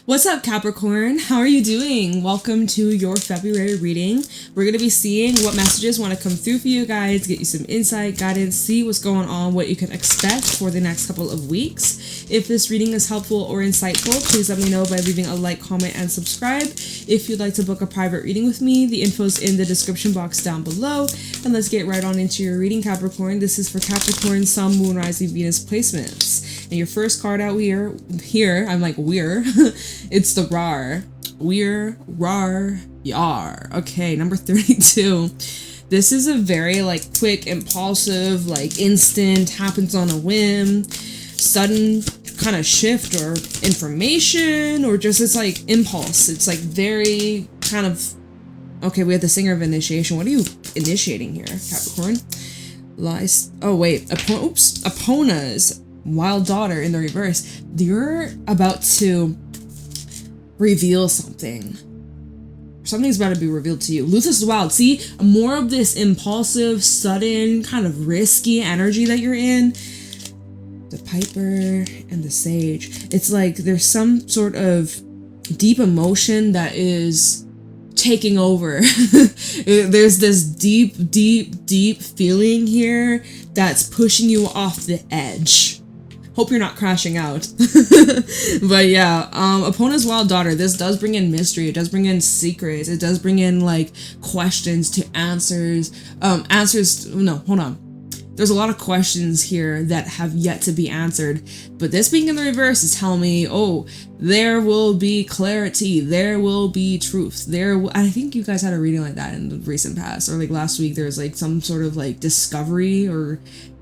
What's up, Capricorn? How are you doing? Welcome to your February reading. We're going to be seeing what messages want to come through for you guys, get you some insight, guidance, see what's going on, what you can expect for the next couple of weeks. If this reading is helpful or insightful, please let me know by leaving a like, comment, and subscribe. If you'd like to book a private reading with me, the info's in the description box down below. And let's get right on into your reading, Capricorn. This is for Capricorn, Sun, Moon, Rising, Venus placements. And your first card out here, I'm like, we're. It's the RAR. We're, rar, yar. Okay, number 32. This is a very, like, quick, impulsive, like, instant, happens on a whim, sudden kind of shift or information, or just it's, like, impulse. It's, like, very kind of... Okay, we have the Singer of Initiation. What are you initiating here, Capricorn? Lies. Oh, wait. Epona's Wild Daughter in the reverse. You're about to reveal something. Something's about to be revealed to you. Lucis Wild. See, more of this impulsive, sudden, kind of risky energy that you're in. The Piper and the Sage. It's like there's some sort of deep emotion that is taking over. There's this deep feeling here that's pushing you off the edge. Hope you're not crashing out. But yeah, Epona's Wild Daughter, this does bring in mystery, it does bring in secrets, it does bring in like questions to answers. No, hold on. There's a lot of questions here that have yet to be answered, but this being in the reverse is telling me, oh, there will be clarity, there will be truth. I think you guys had a reading like that in the recent past, or like last week there was like some sort of like discovery or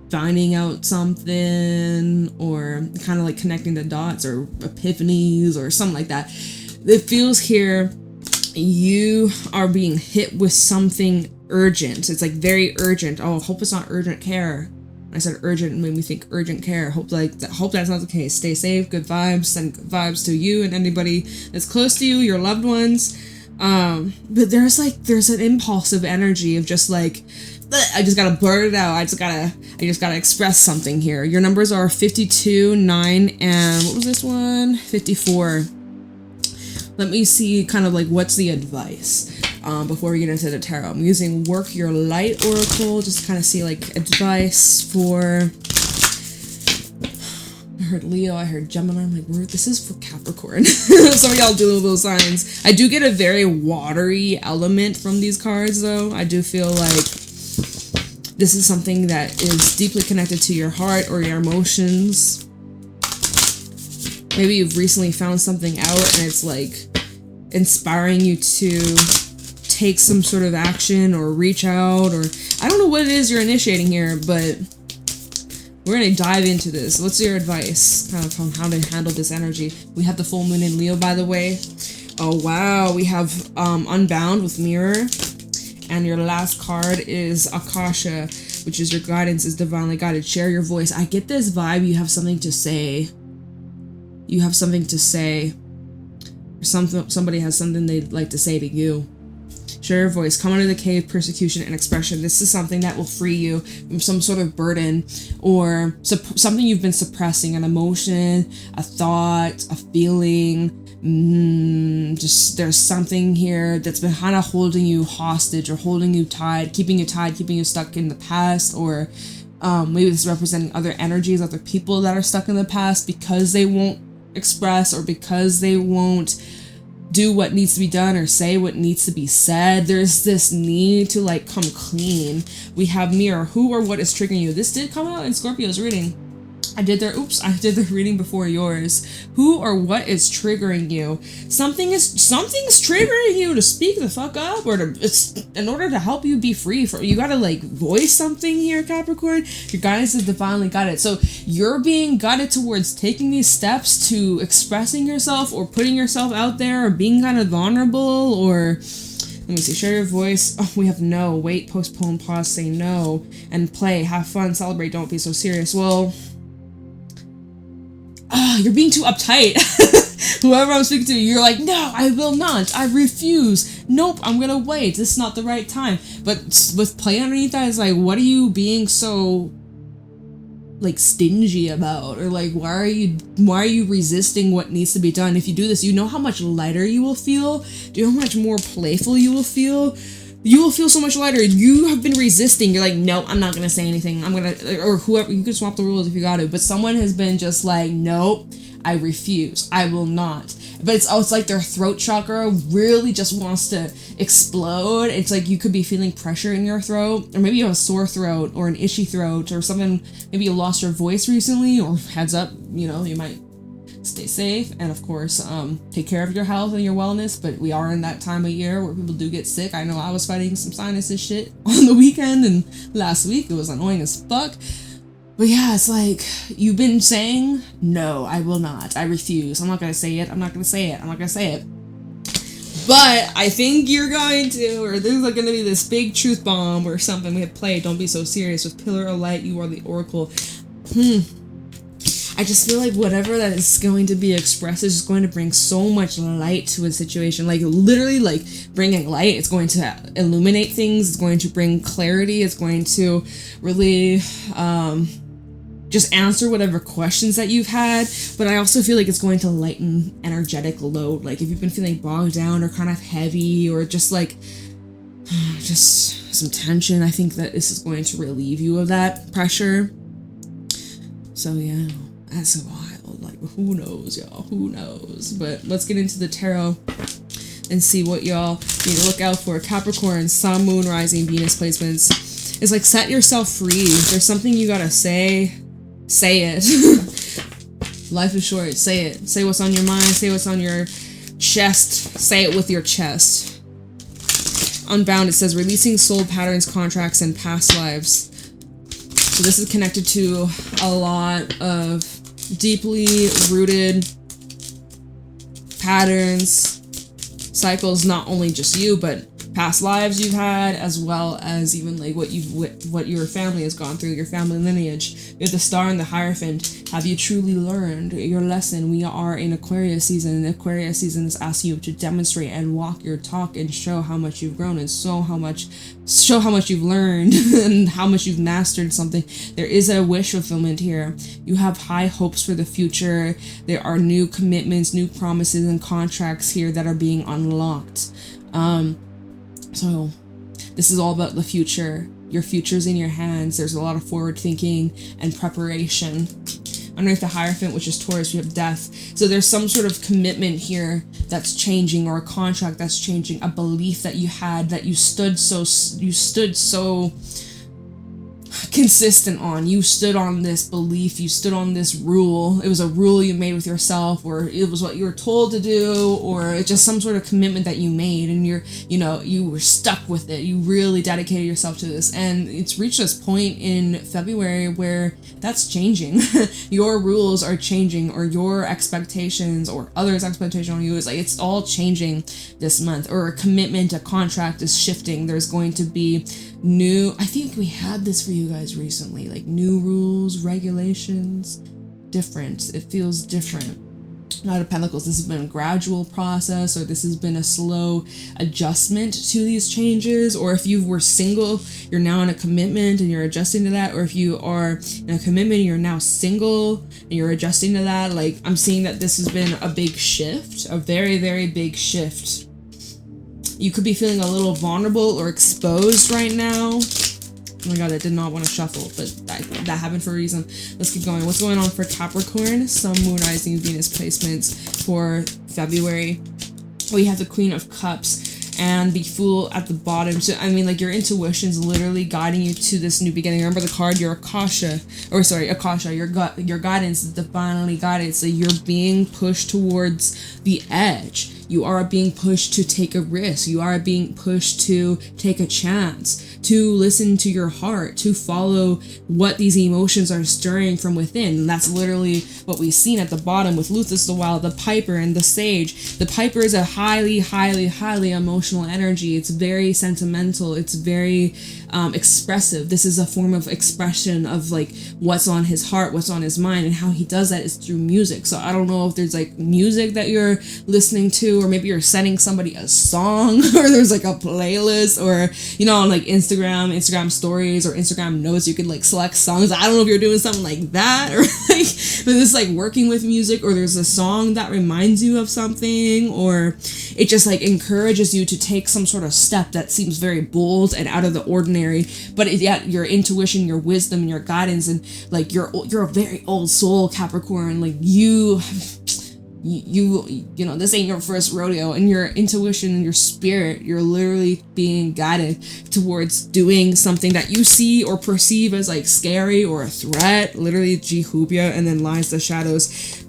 finding out something, or kind of like connecting the dots, or epiphanies or something like that. It feels here you are being hit with something urgent. It's like very urgent. Oh, hope it's not urgent care. I said urgent and made me think urgent care. Hope that's not the case. Stay safe, good vibes, send good vibes to you and anybody that's close to you, your loved ones. But there's an impulsive energy of just like, I just gotta blurt it out. I just gotta express something here. Your numbers are 52, 9, and what was this one? 54. Let me see kind of like what's the advice before we get into the tarot. I'm using Work Your Light Oracle, just to kind of see like advice for... I heard Leo, I heard Gemini. I'm like, this is for Capricorn. Some of y'all do those signs. I do get a very watery element from these cards though. I do feel like this is something that is deeply connected to your heart or your emotions. Maybe you've recently found something out and it's like inspiring you to take some sort of action or reach out, or I don't know what it is you're initiating here, but we're going to dive into this. What's your advice kind of on how to handle this energy? We have the full moon in Leo, by the way. Oh, wow. We have Unbound with Mirror. And your last card is Akasha, which is your guidance is divinely guided. Share your voice. I get this vibe. You have something to say. You have something to say. Somebody has something they'd like to say to you. Share your voice. Come under the cave, persecution, and expression. This is something that will free you from some sort of burden or something you've been suppressing. An emotion, a thought, a feeling. Just there's something here that's been kind of holding you hostage or holding you tied, keeping you stuck in the past, or maybe this is representing other energies, other people that are stuck in the past because they won't express or because they won't do what needs to be done or say what needs to be said. There's this need to like come clean. We have Mirror. Who or what is triggering you? This did come out in Scorpio's reading. I did the reading before yours. Who or what is triggering you? Something's triggering you to speak the fuck up, or in order to help you be free. You gotta like voice something here, Capricorn. Your guidance is divinely guided. So you're being guided towards taking these steps to expressing yourself or putting yourself out there or being kind of vulnerable, or let me see, share your voice. Oh, we have no, wait, postpone, pause, say no, and play, have fun, celebrate, don't be so serious. Well, you're being too uptight. Whoever I'm speaking to, you're like, no, I will not. I refuse. Nope, I'm gonna wait. This is not the right time. But with play underneath that, it's like, what are you being so like stingy about, or like why are you resisting what needs to be done? If you do this, you know how much lighter you will feel. Do you know how much more playful you will feel? You will feel so much lighter. You have been resisting. You're like, no, I'm not gonna say anything. I'm gonna, or whoever, you can swap the rules if you got to, but someone has been just like, nope, I refuse. I will not. But it's like their throat chakra really just wants to explode. It's like you could be feeling pressure in your throat, or maybe you have a sore throat or an itchy throat or something. Maybe you lost your voice recently, or heads up, you know, you might stay safe. And of course, take care of your health and your wellness. But we are in that time of year where people do get sick. I know I was fighting some sinuses shit on the weekend and last week. It was annoying as fuck. But yeah, it's like, you've been saying, no, I will not. I refuse. I'm not going to say it. I'm not going to say it. I'm not going to say it. But I think you're going to, or there's like going to be this big truth bomb or something we have played. Don't be so serious. With Pillar of Light, you are the Oracle. I just feel like whatever that is going to be expressed is just going to bring so much light to a situation. Like literally like bringing light. It's going to illuminate things. It's going to bring clarity. It's going to really, just answer whatever questions that you've had. But I also feel like it's going to lighten energetic load. Like if you've been feeling bogged down or kind of heavy or just like just some tension, I think that this is going to relieve you of that pressure. So yeah, that's wild. Like who knows, y'all, who knows. But let's get into the tarot and see what y'all need to look out for. Capricorn, Sun, Moon, Rising, Venus placements. It's like, set yourself free. If there's something you gotta say it. Life is short. Say it. Say what's on your mind. Say what's on your chest. Say it with your chest. Unbound, it says releasing soul patterns, contracts, and past lives. So this is connected to a lot of deeply rooted patterns, cycles, not only just you, but past lives you've had, as well as even like what your family has gone through, your family lineage. You have the Star and the Hierophant. Have you truly learned your lesson? We are in Aquarius season, and Aquarius season is asking you to demonstrate and walk your talk and show how much you've grown and show how much you've learned and how much you've mastered something. There is a wish fulfillment here. You have high hopes for the future. There are new commitments, new promises, and contracts here that are being unlocked. So this is all about the future. Your future's in your hands. There's a lot of forward thinking and preparation. Underneath the Hierophant, which is Taurus, you have death. So there's some sort of commitment here that's changing, or a contract that's changing, a belief that you had that you stood so consistent on. You stood on this belief, you stood on this rule. It was a rule you made with yourself, or it was what you were told to do, or it's just some sort of commitment that you made, and you were stuck with it. You really dedicated yourself to this, and it's reached this point in February where that's changing. Your rules are changing, or your expectations or others' expectation on you is like, it's all changing this month, or a commitment, a contract is shifting. There's going to be new, I think we had this for you guys recently, like new rules, regulations, different. It feels different. Knight of Pentacles, this has been a gradual process, or this has been a slow adjustment to these changes. Or if you were single, you're now in a commitment and you're adjusting to that. Or if you are in a commitment and you're now single and you're adjusting to that. Like, I'm seeing that this has been a big shift, a very, very big shift. You could be feeling a little vulnerable or exposed right now. Oh my god, I did not want to shuffle, but that happened for a reason. Let's keep going. What's going on for Capricorn? Sun, Moon, Rising, Venus placements for February. We have the Queen of Cups and the Fool at the bottom. So, I mean, like, your intuition's literally guiding you to this new beginning. Remember the card, your Akasha, your guidance is divinely guided. So you're being pushed towards the edge. You are being pushed to take a risk. You are being pushed to take a chance, to listen to your heart, to follow what these emotions are stirring from within. And that's literally what we've seen at the bottom with Luthus the Wild, the Piper, and the Sage. The Piper is a highly, highly, highly emotional energy. It's very sentimental. It's very expressive. This is a form of expression of like what's on his heart, what's on his mind, and how he does that is through music. So I don't know if there's like music that you're listening to, you, or maybe you're sending somebody a song, or there's like a playlist, or you know, on like Instagram stories or Instagram notes, you can like select songs. I don't know if you're doing something like that, or like, but it's like working with music, or there's a song that reminds you of something, or it just like encourages you to take some sort of step that seems very bold and out of the ordinary, but yet your intuition, your wisdom, and your guidance, and like you're a very old soul, Capricorn. Like you know, this ain't your first rodeo, and your intuition and your spirit, you're literally being guided towards doing something that you see or perceive as like scary or a threat. Literally Jehubia, and then lies the shadows,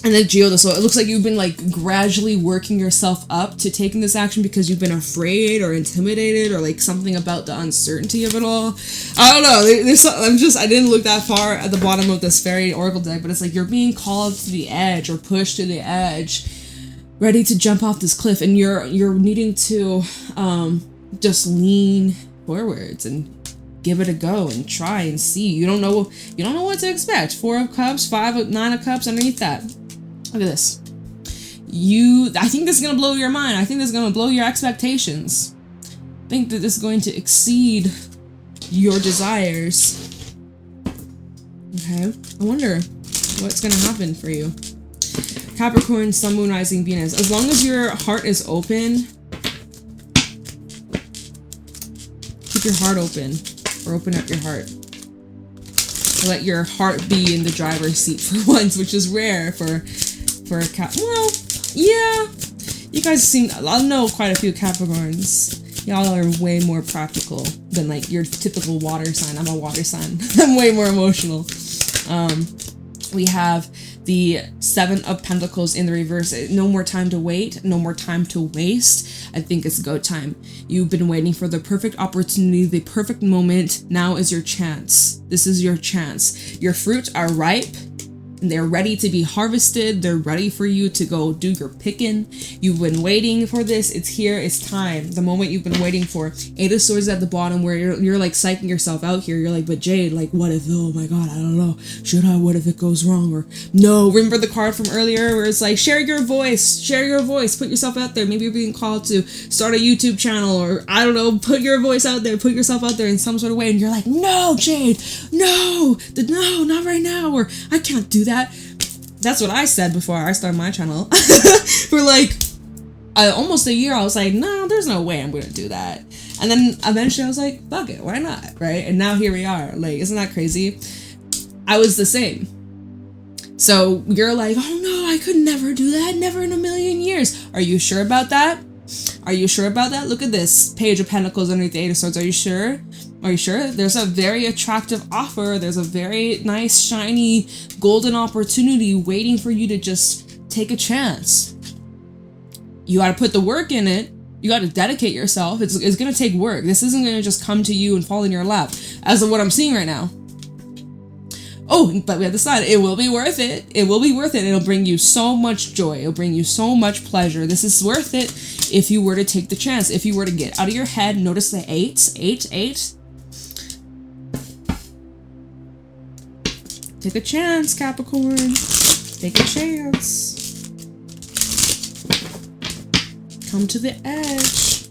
and then Geo the soul. It looks like you've been like gradually working yourself up to taking this action because you've been afraid or intimidated, or like something about the uncertainty of it all. I don't know. I didn't look that far at the bottom of this fairy oracle deck, but it's like you're being called to the edge or pushed to the edge, ready to jump off this cliff, and you're needing to just lean forwards and give it a go and try and see. You don't know what to expect. 4 of Cups, 9 of Cups underneath that. Look at this. I think this is gonna blow your mind. I think this is gonna blow your expectations. I think that this is going to exceed your desires. Okay, I wonder what's gonna happen for you. Capricorn, Sun, Moon, Rising, Venus. As long as your heart is open, keep your heart open, or open up your heart. Let your heart be in the driver's seat for once, which is rare for a Cap. Well, yeah, you guys I know quite a few Capricorns. Y'all are way more practical than like your typical water sign. I'm a water sign. I'm way more emotional. We have the 7 of Pentacles in the reverse. No more time to wait. No more time to waste. I think it's go time. You've been waiting for the perfect opportunity, the perfect moment. Now is your chance. This is your chance. Your fruits are ripe. And they're ready to be harvested. They're ready for you to go do your picking. You've been waiting for this. It's here. It's time. The moment you've been waiting for. 8 of Swords at the bottom, where you're like psyching yourself out here. You're like, but Jade, like, what if? Oh my God, I don't know. Should I? What if it goes wrong? Or no. Remember the card from earlier where it's like, share your voice. Share your voice. Put yourself out there. Maybe you're being called to start a YouTube channel, or I don't know. Put your voice out there. Put yourself out there in some sort of way. And you're like, no, Jade, no, not right now. Or I can't do that. That's what I said before I started my channel. For like almost a year, I was like, no, there's no way I'm gonna do that. And then eventually I was like, fuck it, why not, right? And now here we are. Like, isn't that crazy? I was the same. So you're like, oh no, I could never do that, never in a million years. Are you sure about that? Are you sure about that? Look at this Page of Pentacles underneath the 8 of Swords. Are you sure? Are you sure? There's a very attractive offer. There's a very nice, shiny, golden opportunity waiting for you to just take a chance. You got to put the work in it. You got to dedicate yourself. It's going to take work. This isn't going to just come to you and fall in your lap, as of what I'm seeing right now. Oh, but we have the side. It will be worth it. It will be worth it. It'll bring you so much joy. It'll bring you so much pleasure. This is worth it if you were to take the chance. If you were to get out of your head, notice the 8. Take a chance, Capricorn. Take a chance. Come to the edge.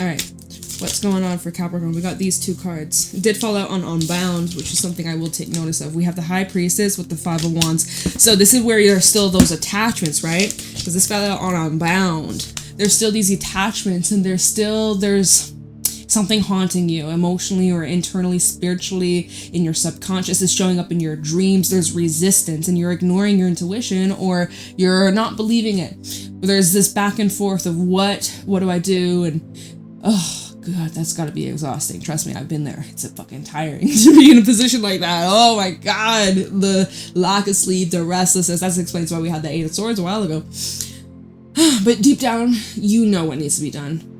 All right. What's going on for Capricorn? We got these 2 cards. It did fall out on Unbound, which is something I will take notice of. We have the High Priestess with the 5 of Wands. So this is where there's still those attachments, right? Because this fell out on Unbound. There's still these attachments, and there's something haunting you emotionally or internally, spiritually, in your subconscious. Is showing up in your dreams. There's resistance, and you're ignoring your intuition, or you're not believing it. There's this back and forth of what do I do? And oh God, that's got to be exhausting. Trust me, I've been there. It's fucking tiring to be in a position like that. Oh my God, the lack of sleep, the restlessness. That explains why we had the 8 of Swords a while ago. But deep down, you know what needs to be done.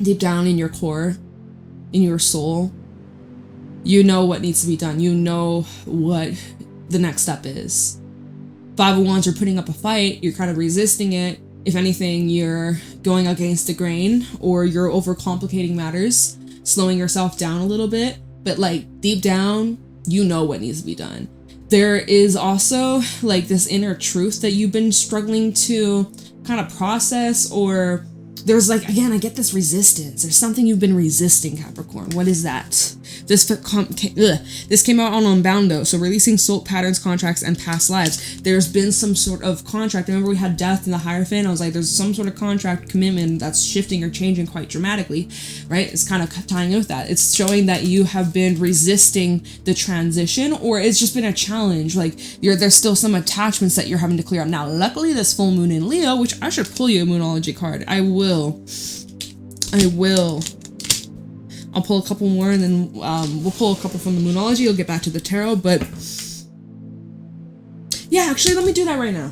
Deep down in your core, in your soul, you know what needs to be done. You know what the next step is. 5 of Wands, you're putting up a fight. You're kind of resisting it. If anything, you're going against the grain, or you're overcomplicating matters, slowing yourself down a little bit. But like deep down, You know what needs to be done. There is also like this inner truth that you've been struggling to kind of process, or there's like, again, I get this resistance. There's something you've been resisting, Capricorn. What is that? This came out on Unbound, so releasing soul patterns, contracts, and past lives. There's been some sort of contract. Remember we had death in the Hierophant? I was like, there's some sort of contract commitment that's shifting or changing quite dramatically, right? It's kind of tying in with that. It's showing that you have been resisting the transition, or it's just been a challenge. Like there's still some attachments that you're having to clear up. Now, luckily, this full moon in Leo, which I should pull you a Moonology card. I will. I'll pull a couple more, and then we'll pull a couple from the Moonology. You'll get back to the tarot, but yeah, actually, let me do that right now.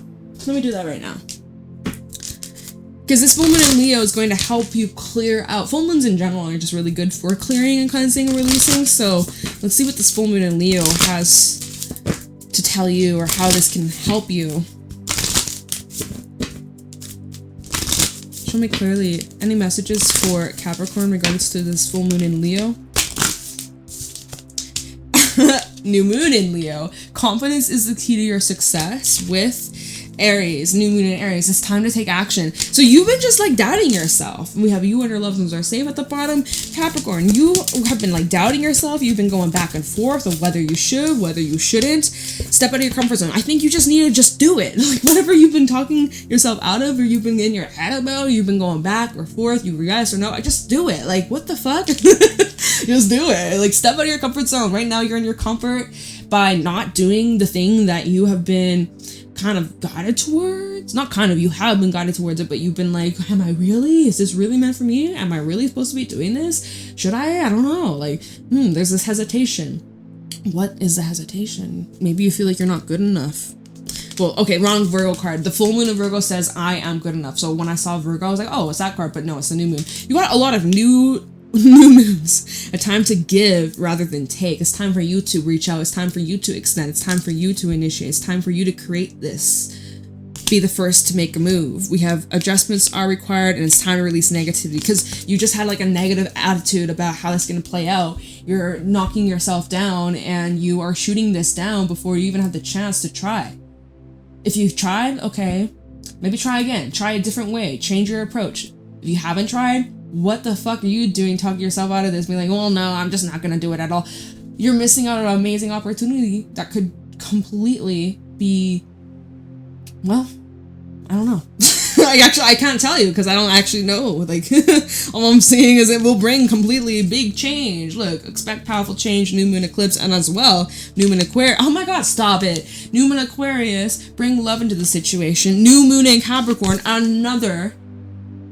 Because this full moon in Leo is going to help you clear out. Full moons in general are just really good for clearing and cleansing and releasing. So let's see what this full moon in Leo has to tell you, or how this can help you. Show me clearly any messages for Capricorn in regards to this full moon in Leo. New moon in Leo. Confidence is the key to your success with Aries. New moon in Aries. It's time to take action. So you've been just like doubting yourself. We have you and your loved ones are safe at the bottom. Capricorn, you have been like doubting yourself. You've been going back and forth of whether you should, whether you shouldn't. Step out of your comfort zone. I think you just need to just do it. Like whatever you've been talking yourself out of, or you've been in your head about, you've been going back or forth, you yes or no, I just do it. Like what the fuck? Just do it. Like step out of your comfort zone. Right now you're in your comfort by not doing the thing that you have been kind of guided towards. Not kind of, you have been guided towards it, but you've been like, am I really? Is this really meant for me? Am I really supposed to be doing this? Should I? I don't know. Like, there's this hesitation. What is the hesitation? Maybe you feel like you're not good enough. Well, okay, wrong Virgo card. The full moon of Virgo says, I am good enough. So when I saw Virgo, I was like, oh, it's that card, but no, it's the new moon. You got a lot of new moons. A time to give rather than take. It's time for you to reach out. It's time for you to extend. It's time for you to initiate. It's time for you to create this. Be the first to make a move. We have adjustments are required, and it's time to release negativity, because you just had like a negative attitude about how this is going to play out. You're knocking yourself down, and you are shooting this down before you even have the chance to try. If you've tried, okay, maybe try again. Try a different way. Change your approach. If you haven't tried, what the fuck are you doing talking yourself out of this? Being like, well, no, I'm just not going to do it at all. You're missing out on an amazing opportunity that could completely be, well, I don't know. I can't tell you because I don't actually know. Like, all I'm seeing is it will bring completely big change. Look, expect powerful change, new moon eclipse, and as well, new moon Aquarius. Oh my God, stop it. New moon Aquarius, bring love into the situation. New moon in Capricorn, another,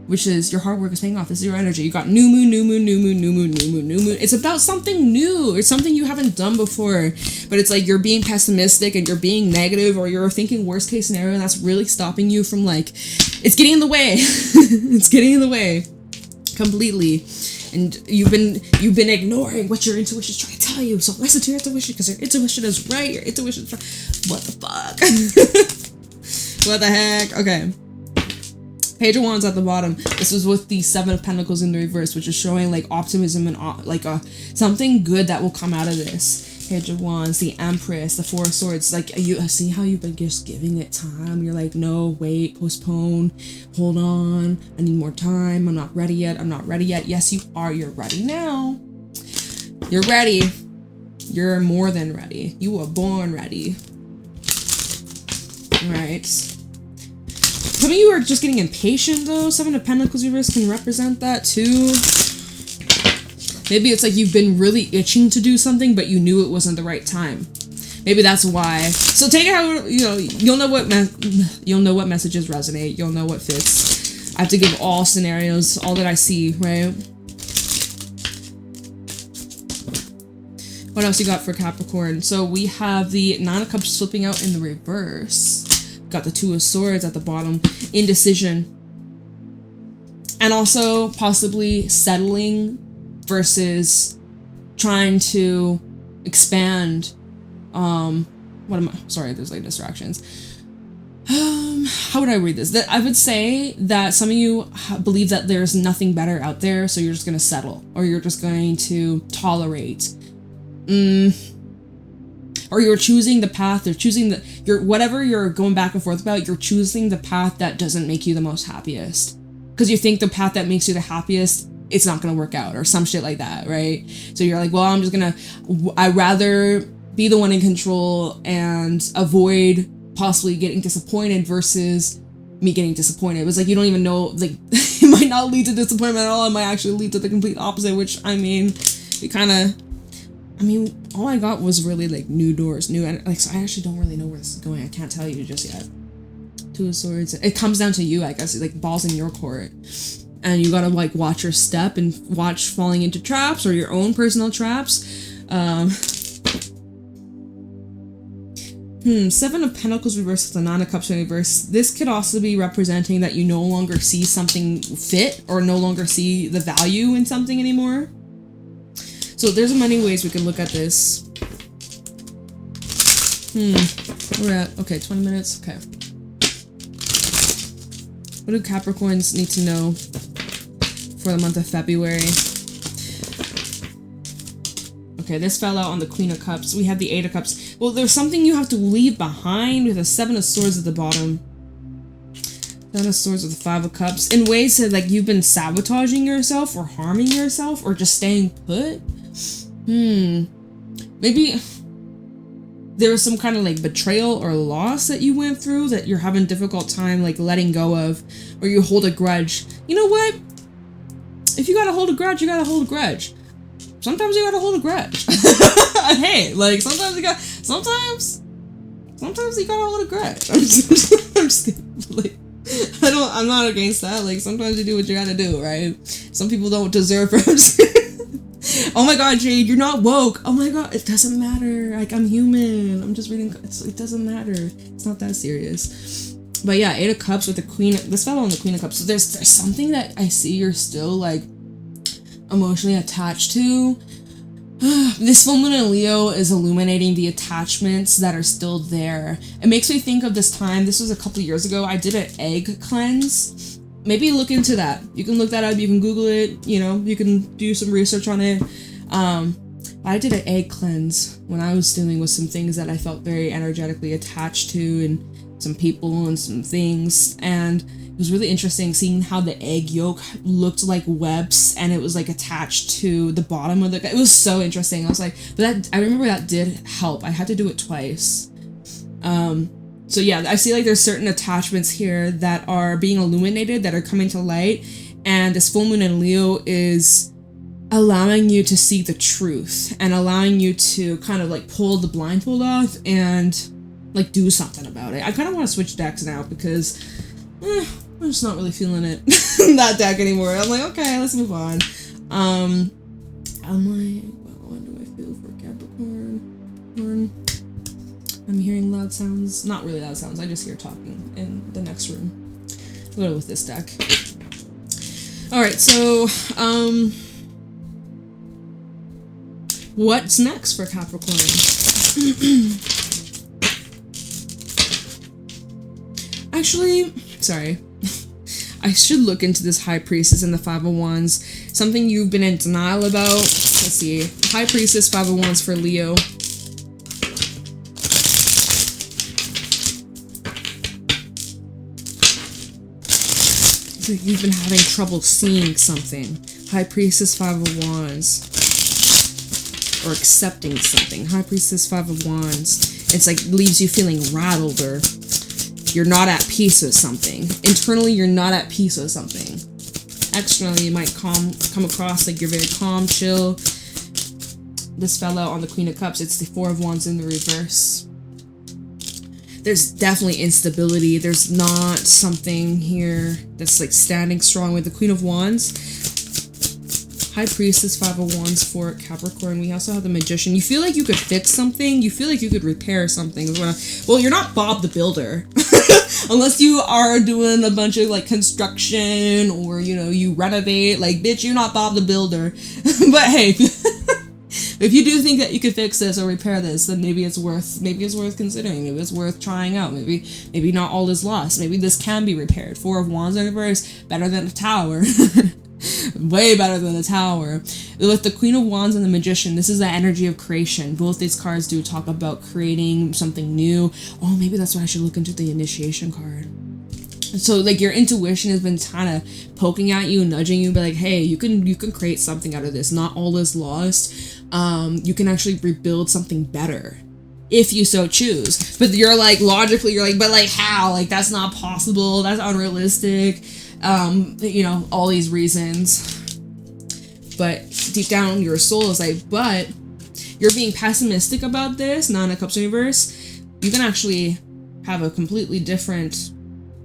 which is your hard work is paying off. This is your energy. You got new moon, new moon, new moon, new moon, new moon, new moon. It's about something new. It's something you haven't done before. But it's like you're being pessimistic and you're being negative, or you're thinking worst case scenario, and that's really stopping you from like, it's getting in the way. It's getting in the way completely. And you've been ignoring what your intuition is trying to tell you. So listen to your intuition, because your intuition is right. Your intuition is right. What the fuck? What the heck? Okay. Page of Wands at the bottom. This was with the Seven of Pentacles in the reverse, which is showing like optimism and like something good that will come out of this. Page of Wands, the Empress, the Four of Swords. Like, you see how you've been just giving it time. You're like, no, wait, postpone, hold on. I need more time. I'm not ready yet. I'm not ready yet. Yes, you are. You're ready now. You're ready. You're more than ready. You were born ready. All right. Some of you are just getting impatient though. Seven of Pentacles reverse can represent that too. Maybe it's like you've been really itching to do something, but you knew it wasn't the right time. Maybe that's why. So take it how, you'll know what messages resonate. You'll know what fits. I have to give all scenarios, all that I see, right? What else you got for Capricorn? So we have the Nine of Cups flipping out in the reverse. Got the Two of Swords at the bottom. Indecision. And also possibly settling versus trying to expand. Sorry, there's like distractions. How would I read this? That I would say that some of you believe that there's nothing better out there, so you're just going to settle, or you're just going to tolerate. or you're choosing the path, or choosing whatever you're going back and forth about, you're choosing the path that doesn't make you the most happiest. Because you think the path that makes you the happiest, it's not gonna work out, or some shit like that, right? So you're like, well, I'd rather be the one in control and avoid possibly getting disappointed versus me getting disappointed. It was like, you don't even know, like, it might not lead to disappointment at all. It might actually lead to the complete opposite, which, I mean, all I got was really, like, new doors, so I actually don't really know where this is going. I can't tell you just yet. Two of Swords. It comes down to you, I guess. Like, ball's in your court. And you gotta, like, watch your step and watch falling into traps or your own personal traps. Seven of Pentacles reversed with the Nine of Cups in reverse. This could also be representing that you no longer see something fit or no longer see the value in something anymore. So there's many ways we can look at this. We're at, okay, 20 minutes, okay. What do Capricorns need to know for the month of February? Okay, this fell out on the Queen of Cups. We have the Eight of Cups. Well, there's something you have to leave behind with the Seven of Swords at the bottom. Seven of Swords with the Five of Cups. In ways that, like, you've been sabotaging yourself or harming yourself or just staying put. Maybe there was some kind of, like, betrayal or loss that you went through that you're having a difficult time, like, letting go of, or you hold a grudge. You know what? If you gotta hold a grudge, you gotta hold a grudge. Sometimes you gotta hold a grudge. Hey, like, sometimes you gotta hold a grudge. I'm just like, I'm not against that. Like, sometimes you do what you gotta do, right? Some people don't deserve it. Oh my god, Jade, you're not woke. Oh my god, it doesn't matter. Like, I'm human. I'm just reading. It doesn't matter. It's not that serious. But yeah, Eight of Cups with the Queen. This fell on the Queen of Cups. So there's something that I see you're still, like, emotionally attached to. This full moon in Leo is illuminating the attachments that are still there. It makes me think of this time. This was a couple years ago. I did an egg cleanse. Maybe look into that. You can look that up. You can Google it. You know, you can do some research on it. I did an egg cleanse when I was dealing with some things that I felt very energetically attached to, and some people and some things. And it was really interesting seeing how the egg yolk looked like webs, and it was, like, attached to the bottom of the. It was so interesting. I was like, but I remember that did help. I had to do it twice. So yeah, I see, like, there's certain attachments here that are being illuminated, that are coming to light, and this full moon in Leo is allowing you to see the truth and allowing you to kind of, like, pull the blindfold off and, like, do something about it. I kind of want to switch decks now because I'm just not really feeling it. That deck anymore. I'm like, okay, let's move on. I'm like, what do I feel for Capricorn? I'm hearing loud sounds. Not really loud sounds. I just hear talking in the next room. We'll go with this deck. Alright, so, what's next for Capricorn? Actually, sorry. I should look into this High Priestess and the Five of Wands. Something you've been in denial about. Let's see. High Priestess, Five of Wands for Leo. It's like you've been having trouble seeing something. High Priestess, Five of Wands. Or accepting something. High Priestess, Five of Wands. It's like leaves you feeling rattled, or you're not at peace with something. Internally, you're not at peace with something. Externally, you might come across like you're very calm, chill. This fell out on the Queen of Cups. It's the Four of Wands in the reverse. There's definitely instability. There's not something here that's, like, standing strong with the Queen of Wands. High Priestess, Five of Wands for Capricorn. We also have the Magician. You feel like you could fix something. You feel like you could repair something. Well, you're not Bob the Builder. Unless you are doing a bunch of, like, construction or, you know, you renovate. Like, bitch, you're not Bob the Builder. But hey, if you do think that you could fix this or repair this, then maybe it's worth considering. Maybe it's worth trying out. Maybe not all is lost. Maybe this can be repaired. Four of Wands in reverse, better than a Tower. way better than the Tower. With the Queen of Wands and the Magician, this is the energy of creation. Both these cards do talk about creating something new. Oh, maybe that's why I should look into the Initiation card. So like your intuition has been kind of poking at you, nudging you, but like, hey, you can create something out of this. Not all is lost. You can actually rebuild something better if you so choose. But you're like, logically, you're like, but like how? Like that's not possible. That's unrealistic. You know, all these reasons. But deep down, your soul is like, but you're being pessimistic about this. Nine of Cups universe. You can actually have a completely different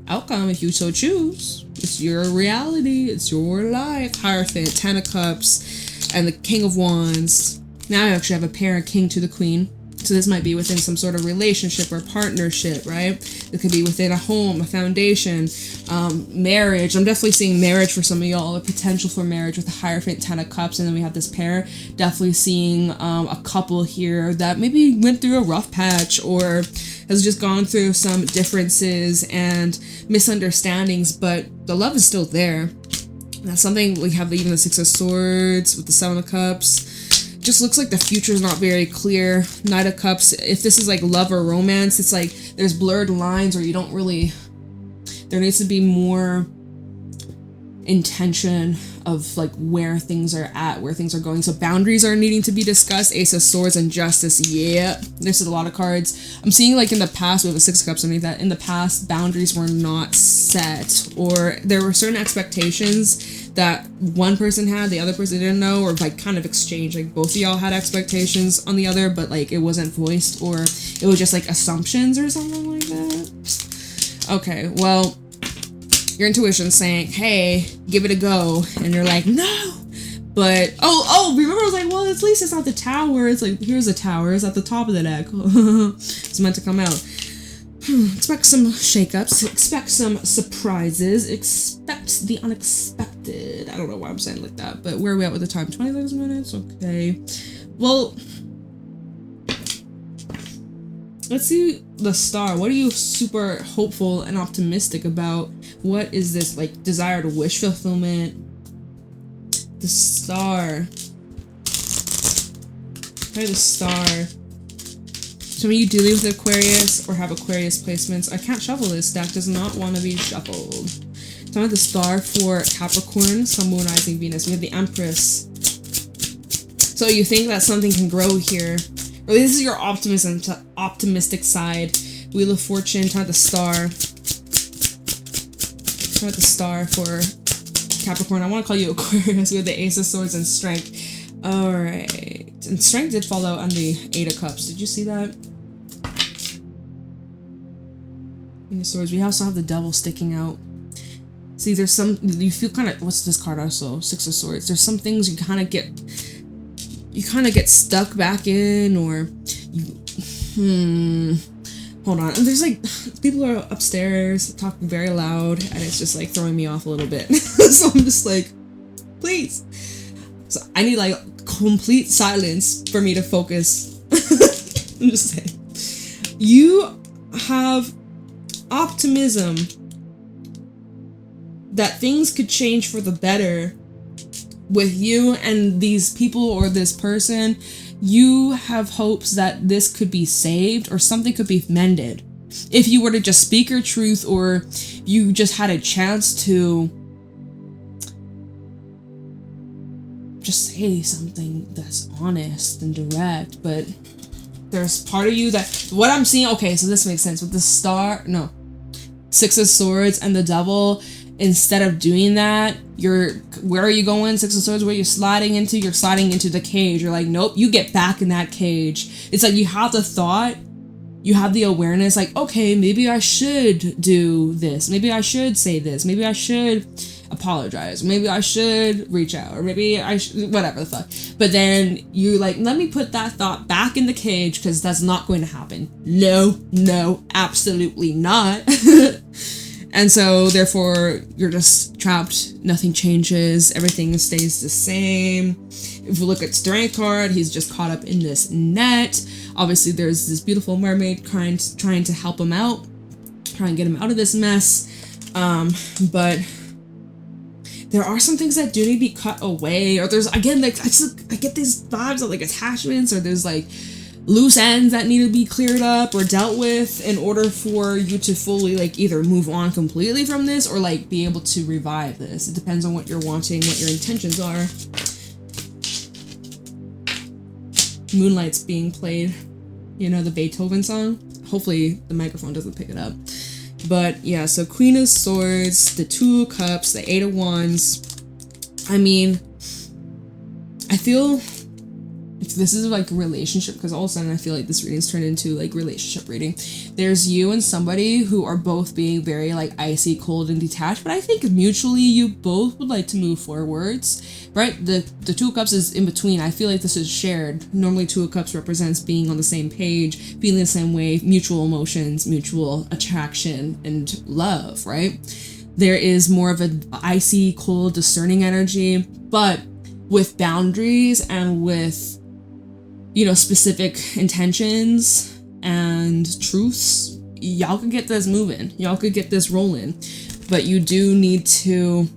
outcome if you so choose. It's your reality. It's your life. Hierophant, 10 of Cups, and the King of Wands. Now I actually have a pair of King to the Queen. So this might be within some sort of relationship or partnership, right? It could be within a home, a foundation, marriage. I'm definitely seeing marriage for some of y'all, a potential for marriage with the Hierophant, 10 of Cups, and then we have this pair. Definitely seeing a couple here that maybe went through a rough patch or has just gone through some differences and misunderstandings, but the love is still there. That's something we have. Even the Six of Swords with the Seven of Cups. Just looks like the future is not very clear. Knight of Cups, if this is like love or romance, it's like there's blurred lines or you don't really, there needs to be more intention of like where things are at, where things are going. So boundaries are needing to be discussed. Ace of Swords and Justice. Yeah, there's a lot of cards. I'm seeing like in the past, we have a Six of Cups underneath that. In the past, boundaries were not set, or there were certain expectations that one person had, the other person didn't know, or like kind of exchange. Like both of y'all had expectations on the other, but like it wasn't voiced, or it was just like assumptions or something like that. Okay, well, your intuition's saying, hey, give it a go, and you're like, no. But remember I was like, well, at least it's not the Tower. It's like, here's a Tower. It's at the top of the deck. It's meant to come out. Expect some shakeups. Expect some surprises. Expect the unexpected. I don't know why I'm saying it like that, but where are we at with the time? 26 minutes? Okay. Well, let's see the Star. What are you super hopeful and optimistic about? What is this, like, desired wish fulfillment? The Star. Try the Star. Some of you dealing with Aquarius or have Aquarius placements. I can't shuffle this. Deck does not want to be shuffled. Some of the Star for Capricorn, Sun, Moon, Rising, Venus. We have the Empress. So you think that something can grow here. Or this is your optimistic side. Wheel of Fortune, try the Star. Try the Star for Capricorn. I want to call you Aquarius with the Ace of Swords and Strength. Alright. And Strength did fall out on the Eight of Cups. Did you see that? King of Swords. We also have the Devil sticking out. See, there's some, you feel kind of, what's this card also? Six of Swords. There's some things you kind of get stuck back in, or you, hold on. And there's like, people are upstairs talking very loud, and it's just like throwing me off a little bit. So I'm just like, please. So I need like complete silence for me to focus. I'm just saying. You have optimism that things could change for the better with you and these people or this person. You have hopes that this could be saved or something could be mended. If you were to just speak your truth, or you just had a chance to just say something that's honest and direct. But there's part of you that, what I'm seeing, okay, so this makes sense with the Star, no, Six of Swords and the Devil. Instead of doing that, where are you going? Six of Swords, where you're sliding into? You're sliding into the cage. You're like, nope, you get back in that cage. It's like you have the thought, you have the awareness, like, okay, maybe I should do this. Maybe I should say this. Maybe I should apologize. Maybe I should reach out, or maybe I should, whatever the fuck. But then you like, let me put that thought back in the cage, because that's not going to happen. No, absolutely not. And so, therefore, you're just trapped. Nothing changes. Everything stays the same. If we look at Strength card, he's just caught up in this net. Obviously, there's this beautiful mermaid trying to help him out. Try and get him out of this mess. But there are some things that do need to be cut away, or there's, again, like, I get these vibes of like attachments, or there's like loose ends that need to be cleared up or dealt with in order for you to fully like either move on completely from this or like be able to revive this. It depends on what you're wanting, what your intentions are. Moonlight's being played, you know, the Beethoven song. Hopefully the microphone doesn't pick it up. But yeah, so Queen of Swords, the Two of Cups, the Eight of Wands. I mean, I feel if this is like a relationship, because all of a sudden I feel like this reading's turned into like relationship reading. There's you and somebody who are both being very like icy, cold, and detached, but I think mutually you both would like to move forwards, right? The Two of Cups is in between. I feel like this is shared. Normally Two of Cups represents being on the same page, feeling the same way, mutual emotions, mutual attraction, and love, right? There is more of an icy, cold, discerning energy, but with boundaries and with, you know, specific intentions and truths. Y'all could get this moving. Y'all could get this rolling. But you do need to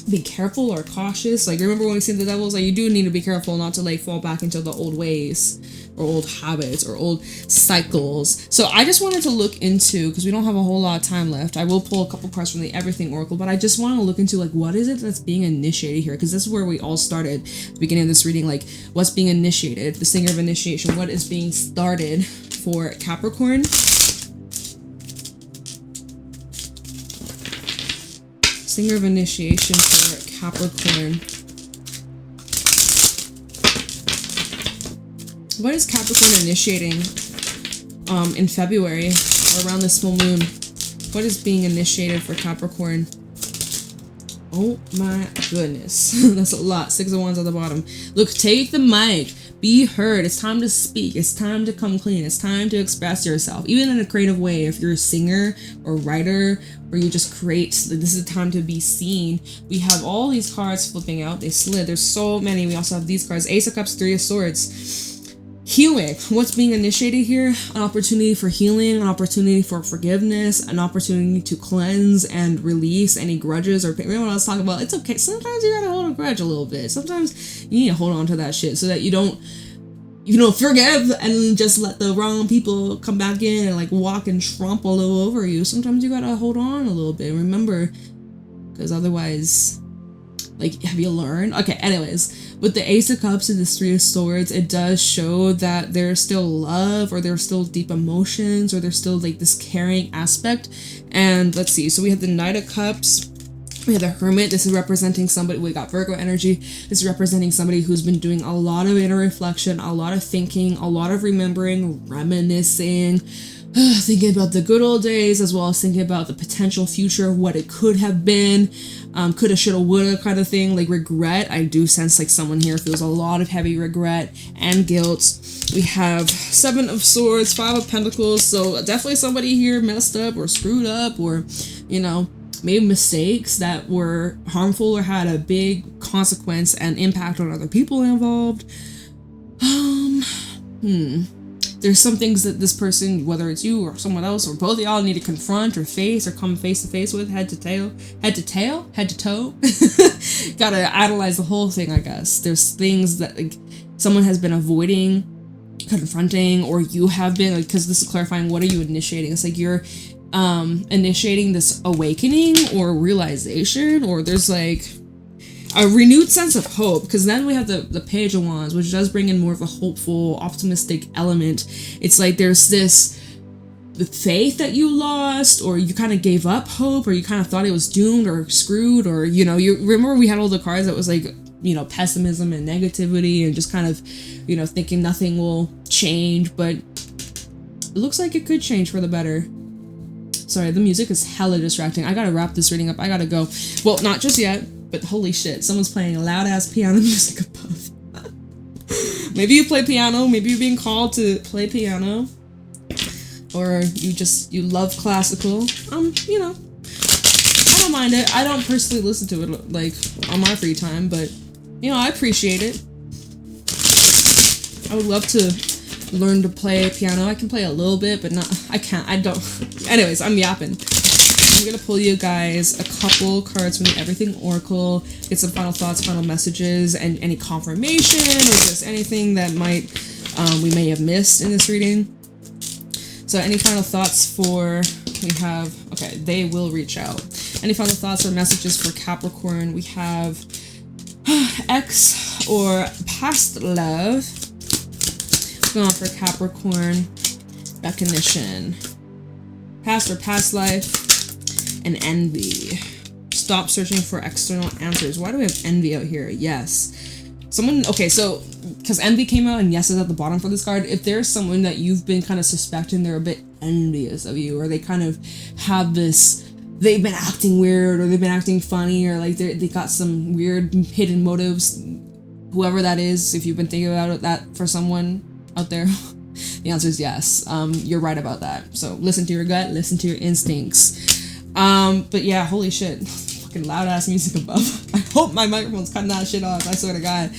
be careful or cautious. Like, remember when we see the devils? Like, you do need to be careful not to like fall back into the old ways or old habits or old cycles. So I just wanted to look into, because we don't have a whole lot of time left, I will pull a couple cards from the Everything Oracle, but I just want to look into like what is it that's being initiated here, because this is where we all started at the beginning of this reading. Like, what's being initiated, the Singer of Initiation, what is being started for Capricorn. Singer of Initiation for Capricorn. What is Capricorn initiating in February or around this full moon? What is being initiated for Capricorn? Oh my goodness. That's a lot. Six of Wands at the bottom. Look, take the mic. Be heard. It's time to speak. It's time to come clean. It's time to express yourself, even in a creative way. If you're a singer or writer or you just create, this is a time to be seen. We have all these cards flipping out. They slid. There's so many. We also have these cards. Ace of Cups, Three of Swords. Healing. What's being initiated here? An opportunity for healing, an opportunity for forgiveness, an opportunity to cleanse and release any grudges or pain. Remember when I was talking about, it's okay. Sometimes you gotta hold a grudge a little bit. Sometimes you need to hold on to that shit so that you don't forgive and just let the wrong people come back in and like walk and trample all over you. Sometimes you gotta hold on a little bit. Remember, because otherwise, like, have you learned? Okay, anyways. With the Ace of Cups and the Three of Swords, it does show that there's still love, or there's still deep emotions, or there's still like this caring aspect. And let's see, so we have the Knight of Cups, we have the Hermit. This is representing somebody, we got Virgo energy. This is representing somebody who's been doing a lot of inner reflection, a lot of thinking, a lot of remembering, reminiscing, thinking about the good old days, as well as thinking about the potential future, what it could have been, coulda, shoulda, woulda kind of thing, like regret. I do sense like someone here feels a lot of heavy regret and guilt. We have Seven of Swords, Five of Pentacles, so definitely somebody here messed up or screwed up or, you know, made mistakes that were harmful or had a big consequence and impact on other people involved. There's some things that this person, whether it's you or someone else or both of y'all, need to confront or face or come face to face with, head to toe. Gotta analyze the whole thing, I guess. There's things that like someone has been avoiding confronting, or you have been, like, because this is clarifying, what are you initiating? It's like you're initiating this awakening or realization, or there's like a renewed sense of hope, because then we have the Page of Wands, which does bring in more of a hopeful, optimistic element. It's like there's the faith that you lost, or you kind of gave up hope, or you kind of thought it was doomed or screwed, or, you know, you remember we had all the cards that was like, you know, pessimism and negativity and just kind of, you know, thinking nothing will change, but it looks like it could change for the better. Sorry, the music is hella distracting. I gotta wrap this reading up. I gotta go. Well, not just yet, but holy shit, someone's playing loud ass piano music above. Maybe you play piano, maybe you're being called to play piano, or you love classical. You know, I don't mind it. I don't personally listen to it like on my free time, but you know, I appreciate it. I would love to learn to play piano. I can play a little bit, but not, I don't. Anyways, I'm yapping. I'm going to pull you guys a couple cards from the Everything Oracle, get some final thoughts, final messages, and any confirmation or just anything that might we may have missed in this reading. So any final thoughts for, we have, okay, they will reach out. Any final thoughts or messages for Capricorn? We have ex or past love. What's going on for Capricorn? Recognition. Past or past life. And envy. Stop searching for external answers. Why do we have envy out here? Yes. Someone, okay, so, because envy came out and yes is at the bottom for this card. If there's someone that you've been kind of suspecting they're a bit envious of you, or they kind of have this, they've been acting weird, or they've been acting funny, or like they got some weird hidden motives, whoever that is, if you've been thinking about that for someone out there, the answer is yes. You're right about that. So listen to your gut, listen to your instincts. But yeah, holy shit. Fucking loud ass music above. I hope my microphone's cutting that shit off, I swear to God.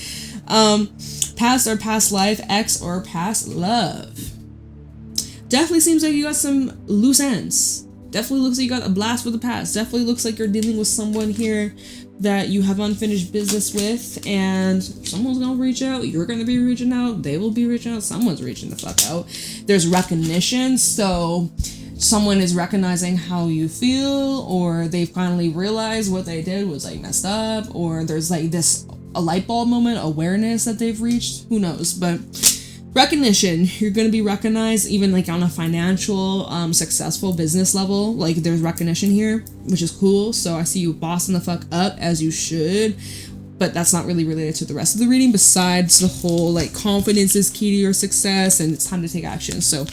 Past or past life, ex or past love. Definitely seems like you got some loose ends. Definitely looks like you got a blast with the past. Definitely looks like you're dealing with someone here that you have unfinished business with, and someone's gonna reach out. You're gonna be reaching out. They will be reaching out. Someone's reaching the fuck out. There's recognition, so someone is recognizing how you feel, or they finally realized what they did was like messed up, or there's like this a light bulb moment, awareness that they've reached. Who knows? But recognition, you're going to be recognized even like on a financial successful business level. Like there's recognition here, which is cool. So I see you bossing the fuck up, as you should, but that's not really related to the rest of the reading, besides the whole like confidence is key to your success and it's time to take action. So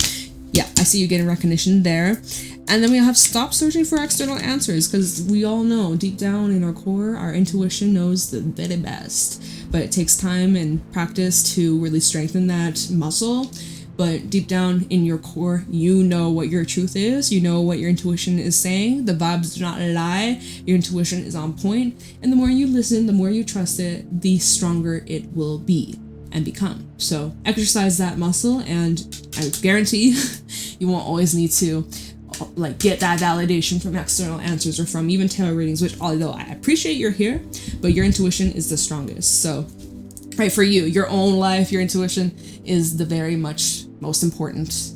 yeah, I see you getting recognition there. And then we have stop searching for external answers, because we all know deep down in our core, our intuition knows the very best. But it takes time and practice to really strengthen that muscle. But deep down in your core, you know what your truth is. You know what your intuition is saying. The vibes do not lie. Your intuition is on point. And the more you listen, the more you trust it, the stronger it will be and become. So exercise that muscle, and I guarantee you won't always need to like get that validation from external answers or from even tarot readings, which although I appreciate you're here, but your intuition is the strongest. So right, for you, your own life, your intuition is the very much most important.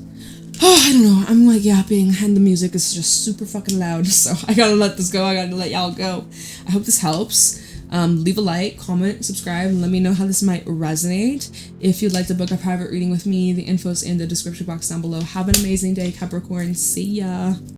Oh, I don't know, I'm like yapping and the music is just super fucking loud, so I gotta let this go. I gotta let y'all go. I hope this helps. Leave a like, comment, subscribe, and let me know how this might resonate. If you'd like to book a private reading with me, the info's in the description box down below. Have an amazing day, Capricorn. See ya.